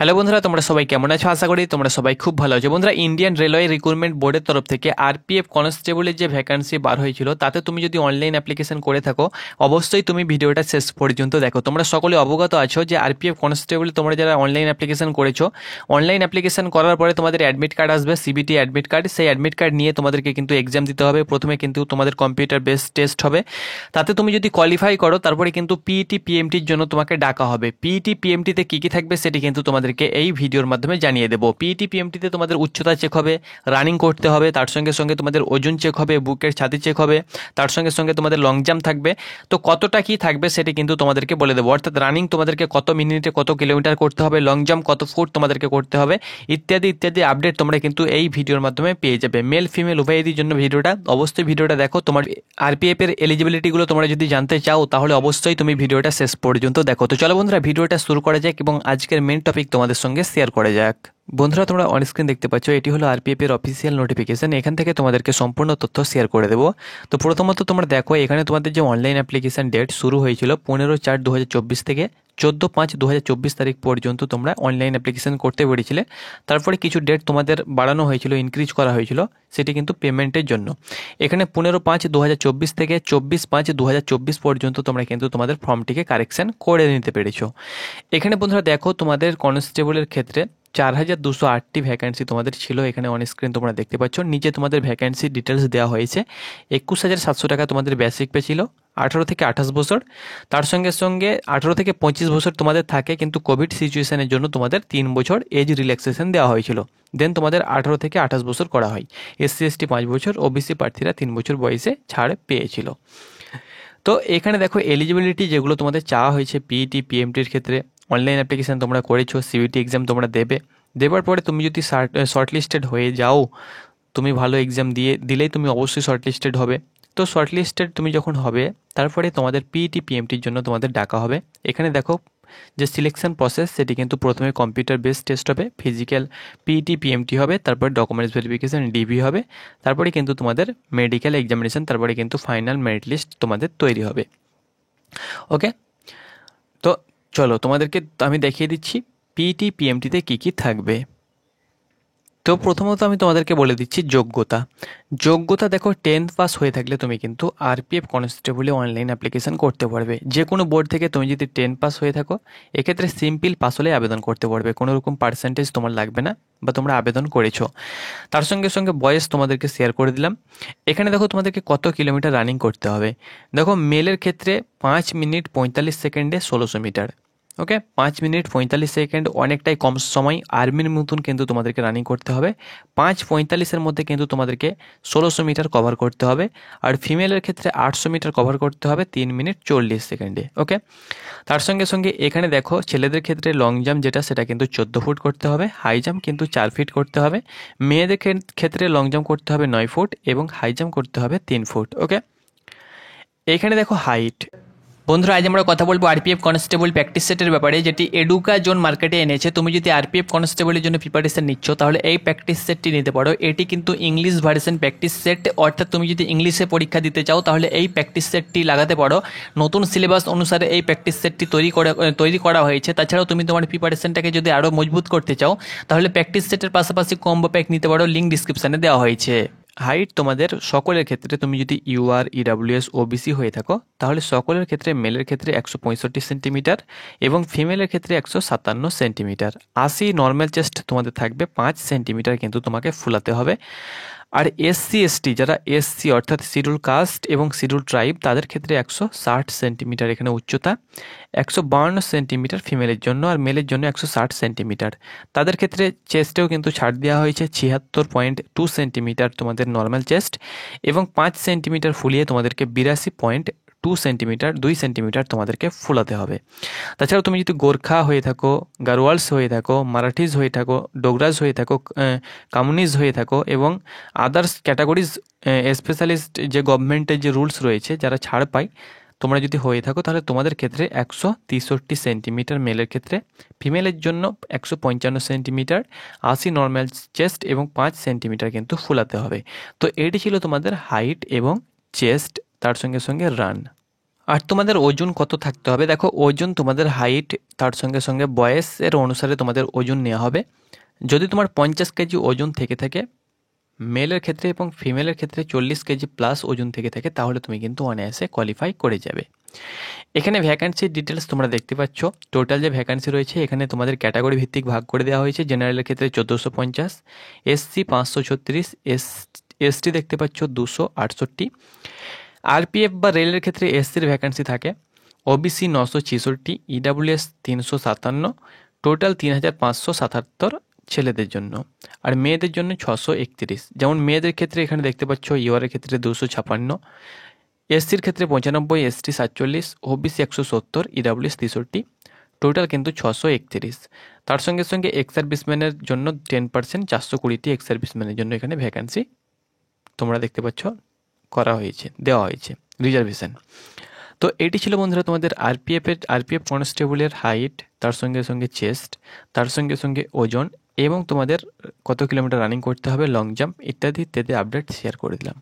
Hello বন্ধুরা, তোমরা সবাই কেমন আছো? আশা করি তোমরা সবাই খুব ভালো আছো। বন্ধুরা, ইন্ডিয়ান রেলওয়ে রিক্রুটমেন্ট বোর্ডের তরফ থেকে আরপিএফ কনস্টেবলের যে ভ্যাকান্সি বার হয়েছিল, তাতে তুমি যদি অনলাইন অ্যাপ্লিকেশন করে থাকো, অবশ্যই তুমি ভিডিওটা শেষ পর্যন্ত দেখো। তোমরা সকলে অবগত আছো যে আরপিএফ কনস্টেবল তোমরা যারা অনলাইন অ্যাপ্লিকেশন করেছো, অনলাইন অ্যাপ্লিকেশন করার পরে তোমাদের অ্যাডমিট কার্ড আসবে, সিবিটি অ্যাডমিট কার্ড। সেই অ্যাডমিট কার্ড নিয়ে তোমাদেরকে কিন্তু এক্সাম দিতে হবে। প্রথমে কিন্তু তোমাদের কম্পিউটার বেসড টেস্ট হবে, তাতে তুমি যদি কোয়ালিফাই করো তারপরে কিন্তু পিইটি পিএমটির জন্য তোমাকে ডাকা হবে। পিইটি পিএমটিতে কী কী থাকবে সেটি কিন্তু তোমাদেরকে এই ভিডিওর মাধ্যমে জানিয়ে দেবো। পিইটি পিএমটিতে তোমাদের উচ্চতা চেক হবে, রানিং করতে হবে, তার সঙ্গে সঙ্গে তোমাদের ওজন চেক হবে, বুকের ছাতি চেক হবে, তার সঙ্গে সঙ্গে তোমাদের লং জাম্প থাকবে। তো কতটা কি থাকবে সেটি কিন্তু তোমাদেরকে বলে দেবো, অর্থাৎ রানিং তোমাদেরকে কত মিনিটে কত কিলোমিটার করতে হবে, লং জাম্প কত ফুট তোমাদেরকে করতে হবে, ইত্যাদি ইত্যাদি আপডেট তোমরা কিন্তু এই ভিডিওর মাধ্যমে পেয়ে যাবে। মেল ফিমেল উভয়ের জন্য ভিডিওটা, অবশ্যই ভিডিওটা দেখো। তোমার আরপিএফ এর এলিজিবিলিটিগুলো তোমরা যদি জানতে চাও তাহলে অবশ্যই তুমি ভিডিওটা শেষ পর্যন্ত দেখো। তো চলো বন্ধুরা, ভিডিওটা শুরু করা যাক এবং আজকের মেন টপিক তোমাদের সঙ্গে শেয়ার করা যাক। বন্ধুরা, তোমরা অন স্ক্রিন দেখতে পাচ্ছ, এটি হলো আরপিএফ এর অফিসিয়াল নোটিফিকেশন। এখান থেকে তোমাদেরকে সম্পূর্ণ তথ্য শেয়ার করে দেবো। তো প্রথমত তোমরা দেখো, এখানে তোমাদের যে অনলাইন অ্যাপ্লিকেশন ডেট শুরু হয়েছিল 15/4/2024 থেকে 14/5/2024 তারিখ পর্যন্ত তোমরা অনলাইন অ্যাপ্লিকেশন করতে পেরেছিলে। তারপরে কিছু ডেট তোমাদের বাড়ানো হয়েছিল, ইনক্রিজ করা হয়েছিল, সেটি কিন্তু পেমেন্টের জন্য। এখানে 15/5/2024 থেকে 24/5/2024 পর্যন্ত তোমরা কিন্তু তোমাদের ফর্মটিকে কারেকশন করে নিতে পেরেছো। এখানে বন্ধুরা দেখো, তোমাদের কনস্টেবলের ক্ষেত্রে 4208টি ভ্যাকেন্সি তোমাদের ছিল। এখানে অন স্ক্রিন তোমরা দেখতে পাচ্ছ, নিচে তোমাদের ভ্যাকেন্সি ডিটেলস দেওয়া হয়েছে। 21,700 টাকা তোমাদের বেসিক পে ছিল, 18 থেকে 28 বছর। তার সঙ্গে সঙ্গে 18 থেকে 25 বছর তোমাদের থাকে, কিন্তু কোভিড সিচুয়েশনের জন্য তোমাদের 3 বছর এজ রিল্যাক্সেশন দেওয়া হয়েছিল। দেন তোমাদের 18 থেকে 28 বছর করা হয়। এসসি এসটি 5 বছর, ওবিসি প্রার্থীরা 3 বছর বয়সে ছাড় পেয়েছিল। তো এখানে দেখো এলিজিবিলিটি যেগুলো তোমাদের চাওয়া হয়েছে পিইটি পিএমটির ক্ষেত্রে, অনলাইন অ্যাপ্লিকেশান তোমরা করেছো, সিবিটি এক্সাম তোমরা দেবার পরে তুমি যদি শর্টলিস্টেড হয়ে যাও, তুমি ভালো এক্সাম দিলেই তুমি অবশ্যই শর্টলিস্টেড হবে। তো শর্টলিস্টেড তুমি যখন হবে, তারপরে তোমাদের পিইটি পিএমটির জন্য তোমাদের ডাকা হবে। এখানে দেখো যে সিলেকশন প্রসেস, সেটি কিন্তু প্রথমে কম্পিউটার বেসড টেস্ট হবে, ফিজিক্যাল পিইটি পিএমটি হবে, তারপরে ডকুমেন্টস ভেরিফিকেশন ডিবি হবে, তারপরে কিন্তু তোমাদের মেডিকেল এক্সামিনেশন, তারপরে কিন্তু ফাইনাল মেরিট লিস্ট তোমাদের তৈরি হবে। ওকে, তো চলো তোমাদেরকে আমি দেখিয়ে দিচ্ছি পিইটি পিএমটিতে কী কী থাকবে। তো প্রথমত আমি তোমাদেরকে বলে দিচ্ছি যোগ্যতা দেখো, 10th পাস হয়ে থাকলে তুমি কিন্তু আরপিএফ কনস্টেবলে অনলাইন অ্যাপ্লিকেশন করতে পারবে। যে কোনো বোর্ড থেকে তুমি যদি 10 পাস হয়ে থাকো, এক্ষেত্রে সিম্পল পাস হলে আবেদন করতে পারবে, কোনো রকম পার্সেন্টেজ তোমার লাগবে না, বা তোমরা আবেদন করেছো। তার সঙ্গে সঙ্গে বয়স তোমাদেরকে শেয়ার করে দিলাম। এখানে দেখো তোমাদেরকে কত কিলোমিটার রানিং করতে হবে। দেখো মেলের ক্ষেত্রে 5 মিনিট 45 সেকেন্ডে 1600 মিটার। ওকে, 5 মিনিট 45 সেকেন্ড অনেকটাই কম সময়, আর্মির মতন কিন্তু তোমাদেরকে রানিং করতে হবে। 5:45-এর মধ্যে কিন্তু তোমাদেরকে 1600 মিটার কভার করতে হবে। আর ফিমেলের ক্ষেত্রে 800 মিটার কভার করতে হবে 3 মিনিট 40 সেকেন্ডে। ওকে, তার সঙ্গে সঙ্গে এখানে দেখো ছেলেদের ক্ষেত্রে লং জাম্প যেটা, সেটা কিন্তু 14 ফুট করতে হবে, হাই জাম্প কিন্তু 4 ফিট করতে হবে। মেয়েদের ক্ষেত্রে লং জাম্প করতে হবে 9 ফুট এবং হাই জাম্প করতে হবে 3 ফুট। ওকে, এখানে দেখো হাইট। বন্ধুরা, আজ আমরা কথা বলবো আরপিএফ কনস্টেবল প্র্যাকটিস সেটের ব্যাপারে, যেটি এডুকা জোন মার্কেটে এনেছে। তুমি যদি আরপিএফ কনস্টেবলের জন্য প্রিপারেশন নিচ্ছ, তাহলে এই প্র্যাকটিস সেটটি নিতে পারো। এটি কিন্তু ইংলিশ ভার্সন প্র্যাকটিস সেট, অর্থাৎ তুমি যদি ইংলিশে পরীক্ষা দিতে চাও তাহলে এই প্র্যাকটিস সেটটি লাগাতে পারো। নতুন সিলেবাস অনুসারে এই প্র্যাকটিস সেটটি তৈরি করা হয়েছে। তাছাড়াও তুমি তোমার প্রিপারেশনটাকে যদি আরও মজবুত করতে চাও, তাহলে প্র্যাকটিস সেটের পাশাপাশি কম্বো প্যাক নিতে পারো, লিঙ্ক ডিসক্রিপশানে দেওয়া হয়েছে। হাইট তোমাদের সকলের ক্ষেত্রে, তুমি যদি ইউআর ইডাব্লিউএস ওবিসি হয়ে থাকো, তাহলে সকলের ক্ষেত্রে মেলের ক্ষেত্রে 165 সেন্টিমিটার এবং ফিমেলের ক্ষেত্রে 157 সেন্টিমিটার। 80 নর্মাল চেস্ট তোমাদের থাকবে, 5 সেন্টিমিটার কিন্তু তোমাকে ফুলাতে হবে। আর এসসি এসটি যারা এসসি অর্থাৎ শিডিউল কাস্ট এবং শিডিউল ট্রাইব, তাদের ক্ষেত্রে 160 সেন্টিমিটার এখানে উচ্চতা, 152 সেন্টিমিটার ফিমেলের জন্য, আর মেলের জন্য 160 সেন্টিমিটার। তাদের ক্ষেত্রে চেস্টেও কিন্তু ছাড় দেওয়া হয়েছে, 76.2 সেন্টিমিটার তোমাদের নর্মাল চেস্ট এবং 5 সেন্টিমিটার ফুলিয়ে তোমাদেরকে 82 সেন্টিমিটার তোমাদেরকে ফুলাতে হবে। তাছাড়াও তুমি যদি গোর্খা হয়ে থাকো, গারোয়ালস হয়ে থাকো, মারাঠিজ হয়ে থাকো, ডোগরাজ হয়ে থাকো, কামুনিজ হয়ে থাকো এবং আদার্স ক্যাটাগরিজ স্পেশালিস্ট যে গভর্নমেন্টের যে রুলস রয়েছে, যারা ছাড় পায়, তোমরা যদি হয়ে থাকো, তাহলে তোমাদের ক্ষেত্রে 163 সেন্টিমিটার মেলের ক্ষেত্রে, ফিমেলের জন্য 155 সেন্টিমিটার, 80 নর্মাল চেস্ট এবং 5 সেন্টিমিটার কিন্তু ফুলাতে হবে। তো এটি ছিল তোমাদের হাইট এবং চেস্ট, তার সঙ্গে সঙ্গে রান। আর তোমাদের ওজন কত থাকতে হবে, দেখো ওজন তোমাদের হাইট তার সঙ্গে সঙ্গে বয়সের অনুসারে তোমাদের ওজন নেওয়া হবে। যদি তোমার 50 কেজি ওজন থেকে থাকে মেলের ক্ষেত্রে এবং ফিমেলের ক্ষেত্রে 40 কেজি প্লাস ওজন থেকে থাকে, তাহলে তুমি কিন্তু অনায়াসে কোয়ালিফাই করে যাবে। এখানে ভ্যাকান্সির ডিটেলস তোমরা দেখতে পাচ্ছ। টোটাল যে ভ্যাকান্সি রয়েছে এখানে তোমাদের ক্যাটাগরি ভিত্তিক ভাগ করে দেওয়া হয়েছে। জেনারেলের ক্ষেত্রে 1450, এসসি 536, এসটি দেখতে পাচ্ছ 268, আরপিএফ বা রেলের ক্ষেত্রে এসসির ভ্যাকান্সি থাকে ওবিসি 966, ইডাব্লিউএস 357, টোটাল 3577 ছেলেদের জন্য, আর মেয়েদের জন্য 631। যেমন মেয়েদের ক্ষেত্রে এখানে দেখতে পাচ্ছ ইউআরের ক্ষেত্রে 256, এসসির ক্ষেত্রে 95, এসটি 47, ওবিসি 170, ইডাব্লিউএস 63, টোটাল কিন্তু 631। তার সঙ্গে সঙ্গে এক্স সার্ভিসম্যানের জন্য 10%, 420টি এক্স সার্ভিসম্যানের জন্য এখানে ভ্যাকান্সি তোমরা দেখতে পাচ্ছ করা হয়েছে, দেওয়া হয়েছে রিজার্ভেশন। তো এটি ছিল বন্ধুরা তোমাদের আরপিএফ কনস্টেবলের হাইট, তার সঙ্গে সঙ্গে চেস্ট, তার সঙ্গে সঙ্গে ওজন এবং তোমাদের কত কিলোমিটার রানিং করতে হবে, লং জাম্প ইত্যাদি ইত্যাদি আপডেট শেয়ার করে দিলাম।